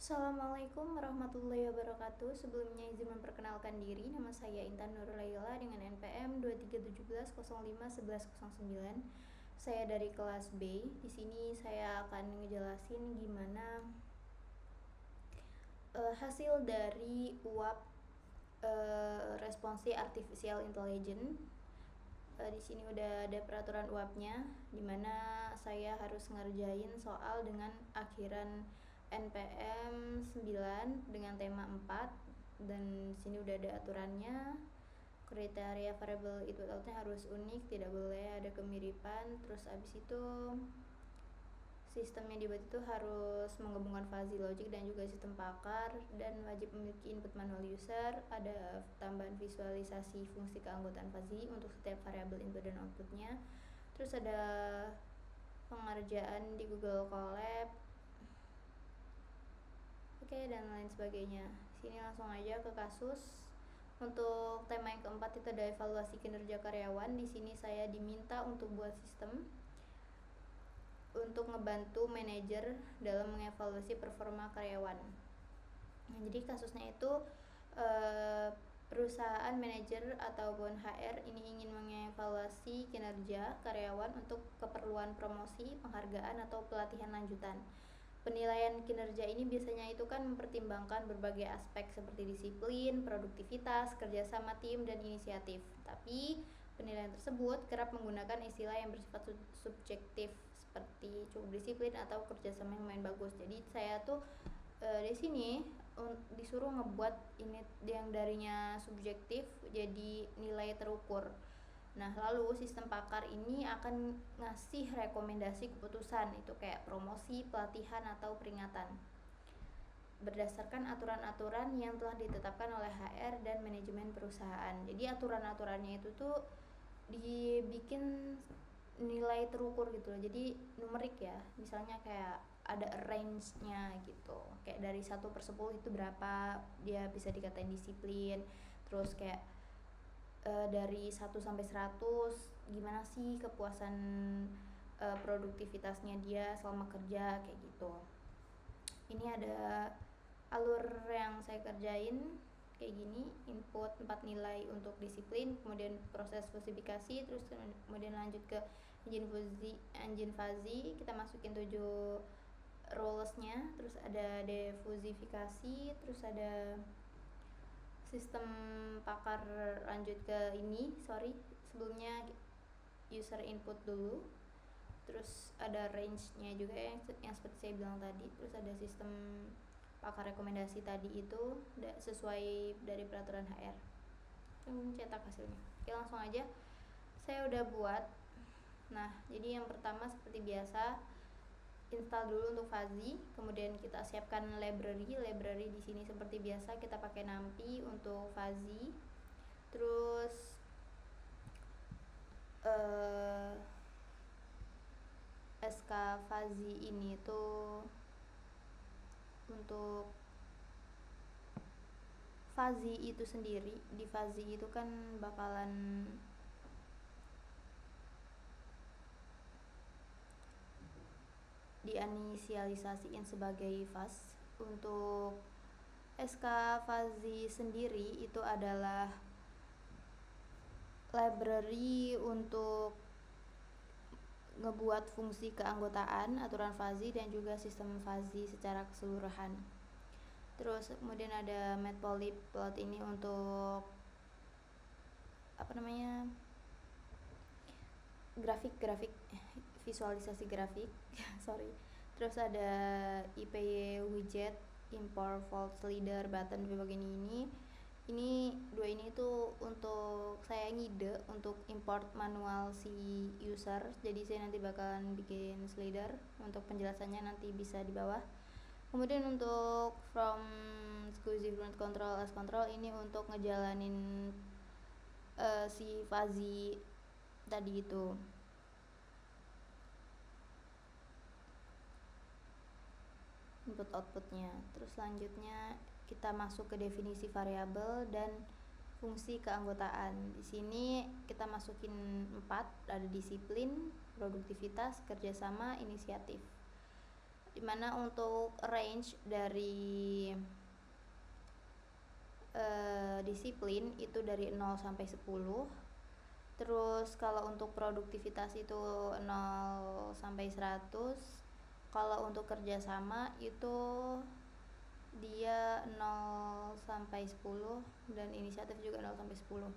Assalamualaikum warahmatullahi wabarakatuh. Sebelumnya izin memperkenalkan diri, nama saya Intan Nurul Laila dengan NPM 2317051109. Saya dari kelas B. Di sini saya akan ngejelasin gimana hasil dari uap responsi artificial intelligence. Di sini udah ada peraturan uapnya, dimana saya harus ngerjain soal dengan akhiran NPM 9 dengan tema 4, dan di sini udah ada aturannya. Kriteria variabel input outputnya harus unik, tidak boleh ada kemiripan. Terus abis itu sistem yang dibuat itu harus menggabungkan fuzzy logic dan juga sistem pakar, dan wajib memiliki input manual user. Ada tambahan visualisasi fungsi keanggotaan fuzzy untuk setiap variabel input dan outputnya. Terus ada pengerjaan di Google Colab, dan lain sebagainya. Sini langsung aja ke kasus. Untuk tema yang keempat itu ada evaluasi kinerja karyawan. Di sini saya diminta untuk buat sistem untuk ngebantu manajer dalam mengevaluasi performa karyawan. Nah, jadi kasusnya itu perusahaan manajer ataupun HR ini ingin mengevaluasi kinerja karyawan untuk keperluan promosi, penghargaan atau pelatihan lanjutan. Penilaian kinerja ini biasanya itu kan mempertimbangkan berbagai aspek seperti disiplin, produktivitas, kerjasama tim, dan inisiatif. Tapi penilaian tersebut kerap menggunakan istilah yang bersifat subjektif seperti cukup disiplin atau kerjasama yang lumayan bagus. Jadi saya tuh di sini disuruh ngebuat ini yang darinya subjektif jadi nilai terukur. Nah, lalu sistem pakar ini akan ngasih rekomendasi keputusan, itu kayak promosi, pelatihan, atau peringatan berdasarkan aturan-aturan yang telah ditetapkan oleh HR dan manajemen perusahaan. Jadi aturan-aturannya itu tuh dibikin nilai terukur gitu loh. Jadi numerik ya. Misalnya kayak ada range-nya gitu. Kayak dari 1/10 itu berapa dia bisa dikatain disiplin. Terus kayak dari 1 sampai 100 gimana sih kepuasan produktivitasnya dia selama kerja, kayak gitu. Ini ada alur yang saya kerjain kayak gini. Input 4 nilai untuk disiplin, kemudian proses fusifikasi, terus kemudian lanjut ke engine fuzzy, kita masukin 7 roles-nya, terus ada defusifikasi, terus ada sistem pakar, lanjut ke sebelumnya user input dulu, terus ada range-nya juga yang seperti saya bilang tadi, terus ada sistem pakar rekomendasi tadi itu sesuai dari peraturan HR. Cetak hasilnya. Oke, langsung aja saya udah buat. Nah, jadi yang pertama seperti biasa install dulu untuk fuzzy, kemudian kita siapkan library di sini seperti biasa kita pakai NumPy untuk fuzzy. Terus SK fuzzy ini tuh untuk fuzzy itu sendiri, di fuzzy itu kan bakalan diinisialisasiin sebagai fuzz. Untuk SK fuzzy sendiri itu adalah library untuk ngebuat fungsi keanggotaan, aturan fuzzy, dan juga sistem fuzzy secara keseluruhan. Terus kemudian ada matplotlib ini untuk grafik visualisasi grafik sorry. Terus ada IPY widget, import fault leader, button bagian ini dua ini tuh untuk saya ngide untuk import manual si user. Jadi saya nanti bakalan bikin slider, untuk penjelasannya nanti bisa di bawah. Kemudian untuk from exclusive root control as control ini untuk ngejalanin si fuzzy tadi itu. Input outputnya. Terus selanjutnya kita masuk ke definisi variabel dan fungsi keanggotaan. Di sini kita masukin 4, ada disiplin, produktivitas, kerjasama, inisiatif. dimana untuk range dari disiplin itu dari 0 sampai 10. Terus kalau untuk produktivitas itu 0 sampai 100. Kalau untuk kerjasama itu dia 0 sampai 10 dan inisiatif juga 0 sampai 10.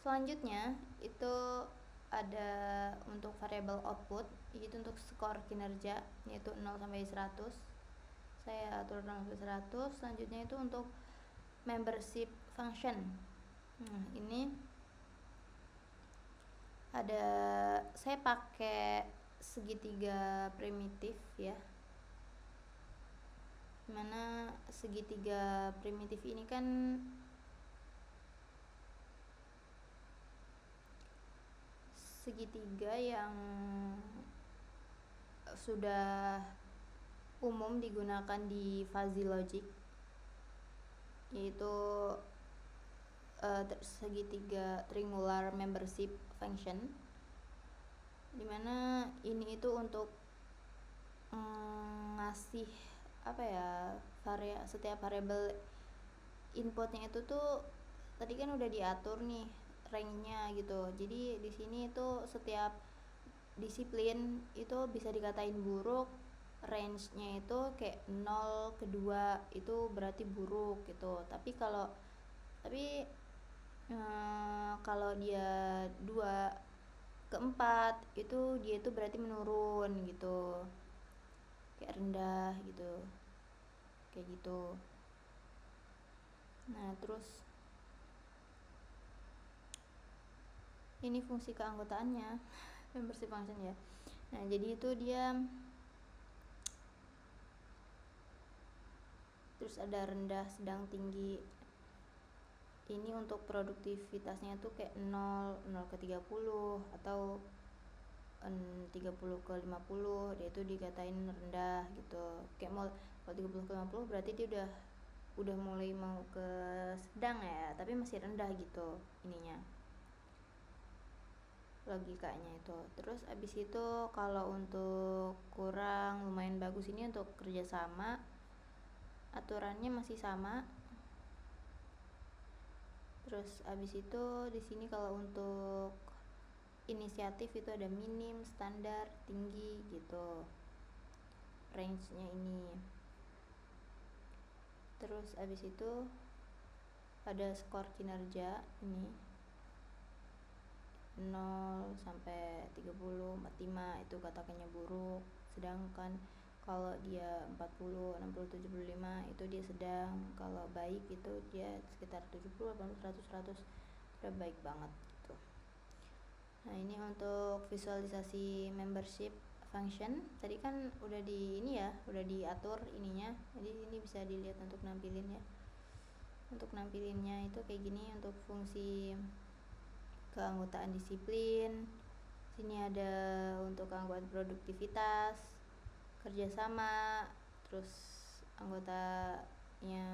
Selanjutnya itu ada untuk variable output, itu untuk skor kinerja yaitu 0 sampai 100. Saya atur 0 sampai 100. Selanjutnya itu untuk membership function. Ini ada, saya pakai segitiga primitif ya, dimana segitiga primitif ini kan segitiga yang sudah umum digunakan di fuzzy logic, yaitu segitiga triangular membership function, dimana ini itu untuk ngasih setiap variabel inputnya itu tuh tadi kan udah diatur nih range-nya gitu. Jadi di sini itu setiap disiplin itu bisa dikatain buruk, range-nya itu kayak 0 ke 2 itu berarti buruk gitu. Tapi kalau dia 2 ke 4 itu dia itu berarti menurun gitu, kayak rendah gitu, kayak gitu. Nah terus ini fungsi keanggotaannya membership function ya. Nah jadi itu dia terus ada rendah, sedang, tinggi. Ini untuk produktivitasnya tuh kayak 0 ke 30 atau 30 ke 50, dia itu dikatain rendah gitu. Kayak kalau 30 ke 50 berarti dia udah mulai mau ke sedang ya, tapi masih rendah gitu ininya, logikanya itu. Terus abis itu kalau untuk kurang lumayan bagus, ini untuk kerjasama aturannya masih sama. Terus abis itu di sini kalau untuk inisiatif itu ada minim, standar, tinggi gitu range-nya ini. Terus abis itu ada skor kinerja ini 0 sampai 30, 45 itu katakannya buruk. Sedangkan kalau dia 40, 60, 75 itu dia sedang. Kalau baik itu dia sekitar 70, 80, 100 udah baik banget gitu. Nah ini untuk visualisasi membership function. Tadi kan udah udah diatur ininya. Jadi ini bisa dilihat untuk nampilin ya. Untuk nampilinnya itu kayak gini untuk fungsi keanggotaan disiplin. Sini ada untuk keanggotaan produktivitas, kerjasama, terus anggotanya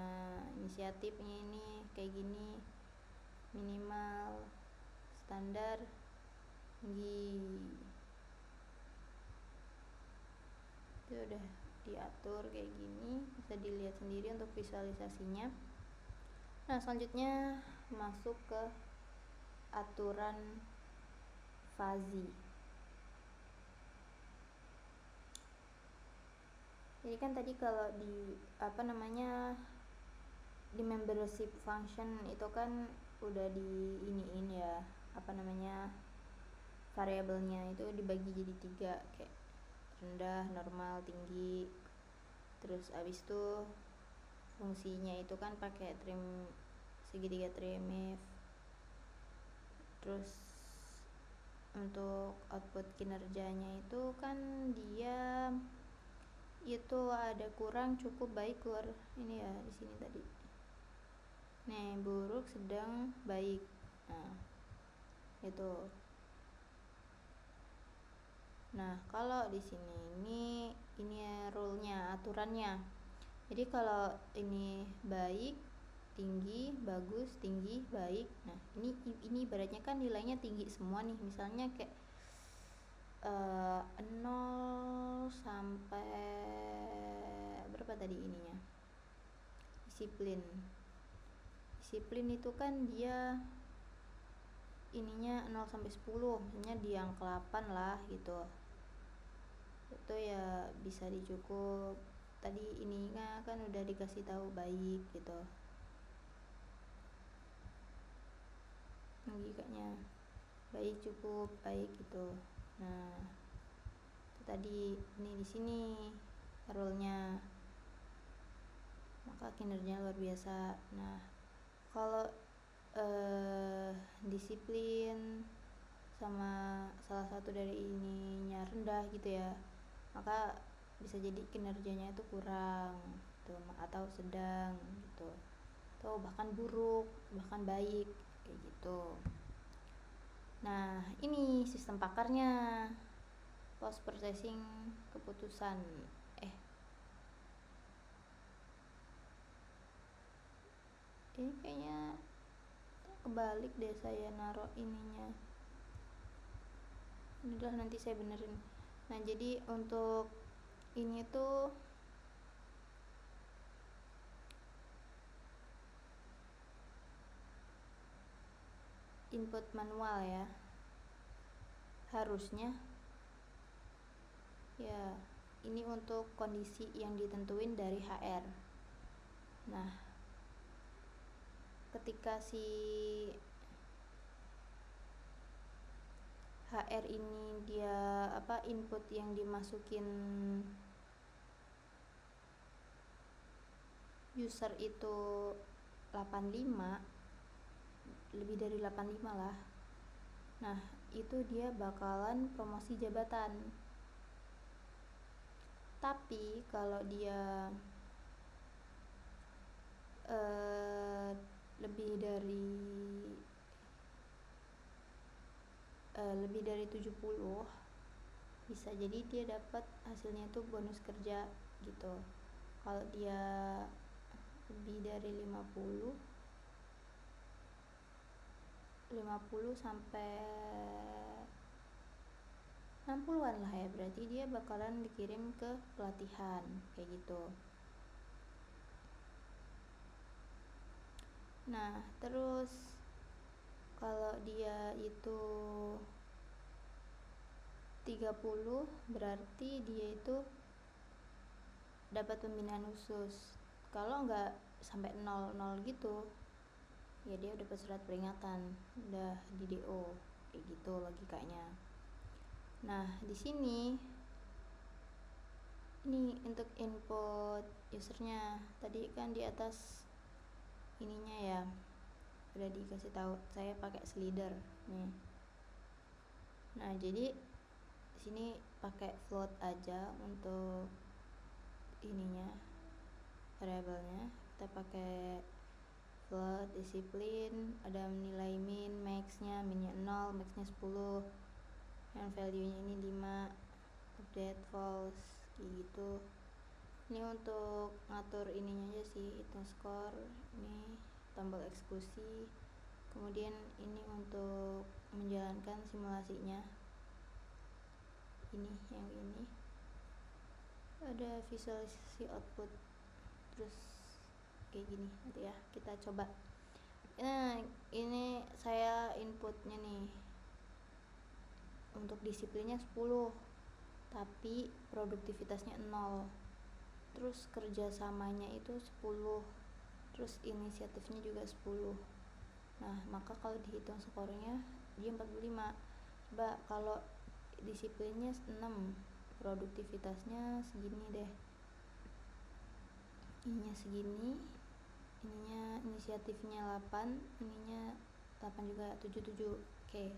inisiatifnya ini kayak gini, minimal, standar, tinggi. Itu udah diatur kayak gini, bisa dilihat sendiri untuk visualisasinya. Nah selanjutnya masuk ke aturan fuzzy. Jadi kan tadi kalau di di membership function itu kan udah di iniin ya, variabelnya itu dibagi jadi 3 kayak rendah, normal, tinggi. Terus abis itu fungsinya itu kan pakai segitiga trimif. Terus untuk output kinerjanya itu kan dia itu ada kurang, cukup, baik, keluar ini ya di sini tadi. Nih buruk, sedang, baik. Nah itu. Nah kalau di sini ini rule-nya, aturannya. Jadi kalau ini baik, tinggi, bagus, tinggi, baik. Nah ini ibaratnya kan nilainya tinggi semua nih. Misalnya kayak 0 sampai berapa tadi ininya? Disiplin itu kan dia ininya 0 sampai 10, misalnya di angka 8 lah gitu. Itu ya bisa dicukup. Tadi ininya kan udah dikasih tahu baik gitu. Logikanya baik, cukup, baik gitu. Nah, itu tadi ini di sini rule-nya. Maka kinerjanya luar biasa. Nah, kalau disiplin sama salah satu dari ininya rendah gitu ya, maka bisa jadi kinerjanya itu kurang gitu, atau sedang gitu, atau bahkan buruk, bahkan baik kayak gitu. Nah, ini sistem pakarnya, post processing keputusan. Ini kayaknya kebalik deh saya naruh ininya. Udah, nanti saya benerin. Nah, jadi untuk ini tuh input manual ya, harusnya ya. Ini untuk kondisi yang ditentuin dari HR. Nah, ketika si HR ini dia input yang dimasukin user itu 85, lebih dari 85 lah. Nah, itu dia bakalan promosi jabatan. Tapi kalau dia lebih dari 70, bisa jadi dia dapat hasilnya itu bonus kerja gitu. Kalau dia lebih dari 50 sampai 60-an lah ya, berarti dia bakalan dikirim ke pelatihan kayak gitu. Nah, terus kalau dia itu 30, berarti dia itu dapat pembinaan khusus. Kalau nggak sampai 00 gitu, ya dia dapat surat peringatan, udah di DO kayak gitu logikanya. Nah, di sini ini untuk input usernya. Tadi kan di atas ininya ya udah dikasih tahu saya pakai slider nih. Nah, jadi di sini pakai float aja untuk ininya, variabelnya kita pakai float. Disiplin ada nilai min, max-nya, minnya 0, max-nya 10, yang value-nya ini 5, update false gitu. Ini untuk ngatur ininya aja sih, hitung skor. Ini tombol eksekusi. Kemudian ini untuk menjalankan simulasinya. Ini yang ini ada visualisasi output, terus kayak gini. Nanti ya kita coba. Nah, ini saya inputnya nih, untuk disiplinnya 10 tapi produktivitasnya 0, terus kerjasamanya itu 10, terus inisiatifnya juga 10. Nah, maka kalau dihitung skornya dia 45. Coba kalau disiplinnya 6, produktivitasnya segini deh, ininya segini, ininya inisiatifnya 8, ininya 8 juga, 77. Oke.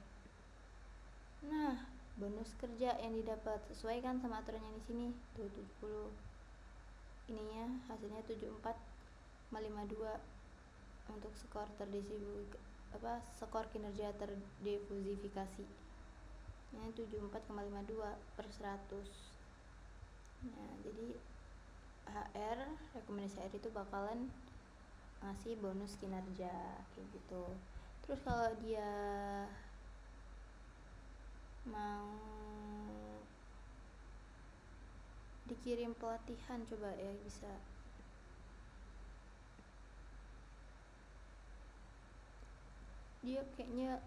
Nah, bonus kerja yang didapat sesuai kan sama aturannya di sini tuh 70. Ininya hasilnya 74,52 untuk skor skor kinerja terdifusifikasi. Ini 74,52 per 100. Nah, jadi HR, rekomendasi HR itu bakalan ngasih bonus kinerja kayak gitu. Terus kalau dia mau dikirim pelatihan, coba ya bisa. Dia kayaknya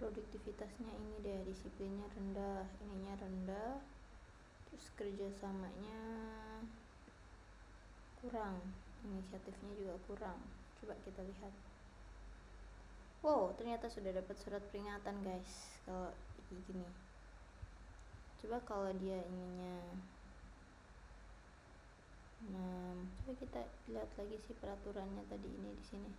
produktivitasnya ini deh, disiplinnya rendah, ininya rendah, terus kerjasamanya kurang, inisiatifnya juga kurang. Coba kita lihat. Wow, ternyata sudah dapat surat peringatan guys kalau gini. Coba kalau dia ininya coba kita lihat lagi sih peraturannya tadi ini di sini.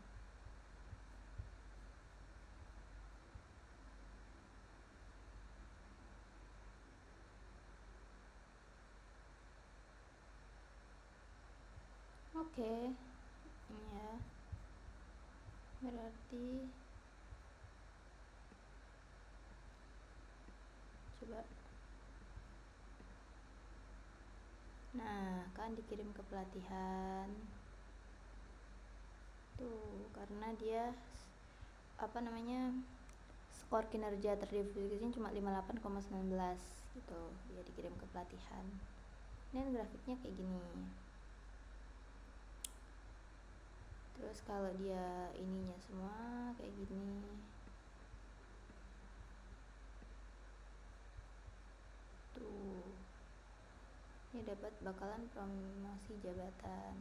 Oke, ini ya. Berarti coba. Nah, kan dikirim ke pelatihan. Tuh, karena dia skor kinerja terdivulgasinya cuma 58,19 gitu. Dia dikirim ke pelatihan. Ini grafiknya kayak gini. Terus kalau dia ininya semua kayak gini. Tuh. Ini dapat bakalan promosi jabatan.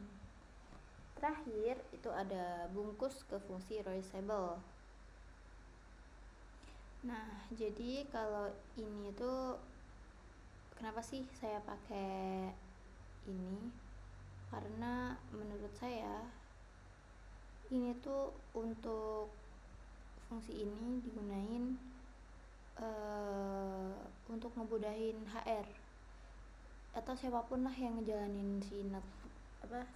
Terakhir itu ada bungkus ke fungsi reusable. Nah, jadi kalau ini tuh kenapa sih saya pakai ini? Karena menurut saya ini tuh untuk fungsi ini digunain untuk ngemudahin HR atau siapapun lah yang ngejalanin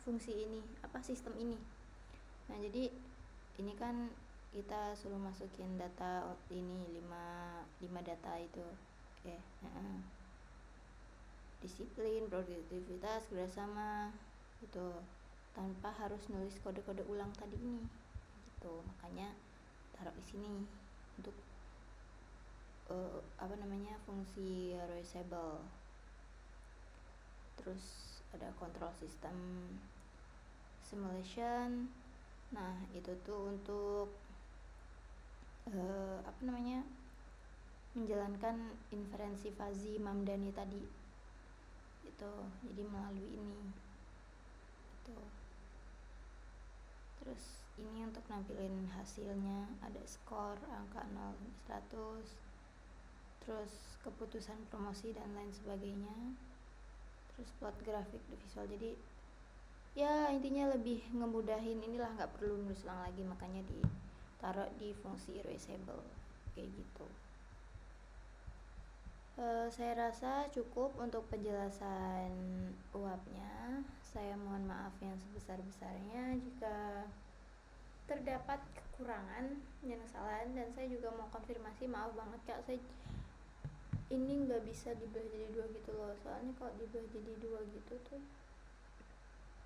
fungsi ini, sistem ini. Nah, jadi ini kan kita suruh masukin data ini 5 data itu. Oke. Disiplin, produktivitas, kerjasama gitu, tanpa harus nulis kode-kode ulang tadi ini gitu. Makanya taruh di sini untuk fungsi reusable. Terus ada control system simulation. Nah, itu tuh untuk menjalankan inferensi Fuzzy Mamdani tadi itu. Jadi melalui ini gitu. Terus ini untuk nampilin hasilnya, ada skor angka 0 sampai 100, terus keputusan promosi dan lain sebagainya, terus plot grafik di visual. Jadi ya intinya lebih ngemudahin, inilah nggak perlu nulis ulang lagi, makanya ditaruh di fungsi reusable kayak gitu. Saya rasa cukup untuk penjelasan uapnya. Saya mohon maaf yang sebesar-besarnya jika terdapat kekurangan dan kesalahan, dan saya juga mau konfirmasi, maaf banget Kak, saya ini nggak bisa dibelah jadi 2 gitu loh. Soalnya kalau dibelah jadi 2 gitu tuh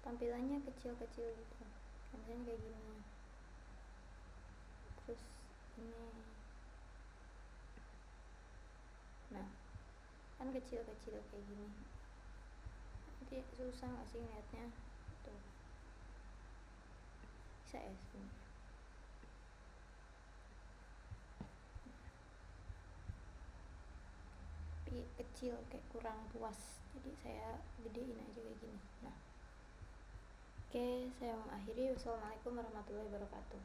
tampilannya kecil-kecil gitu. Misalnya kayak gini. Terus ini. Nah, kan kecil-kecil kayak gini. Nanti susah nggak sih ngeliatnya? Tuh. Bisa ya sebenarnya. Tapi kecil, kayak kurang puas. Jadi saya gedein aja kayak gini. Nah. Oke, saya mengakhiri. Wassalamualaikum warahmatullahi wabarakatuh.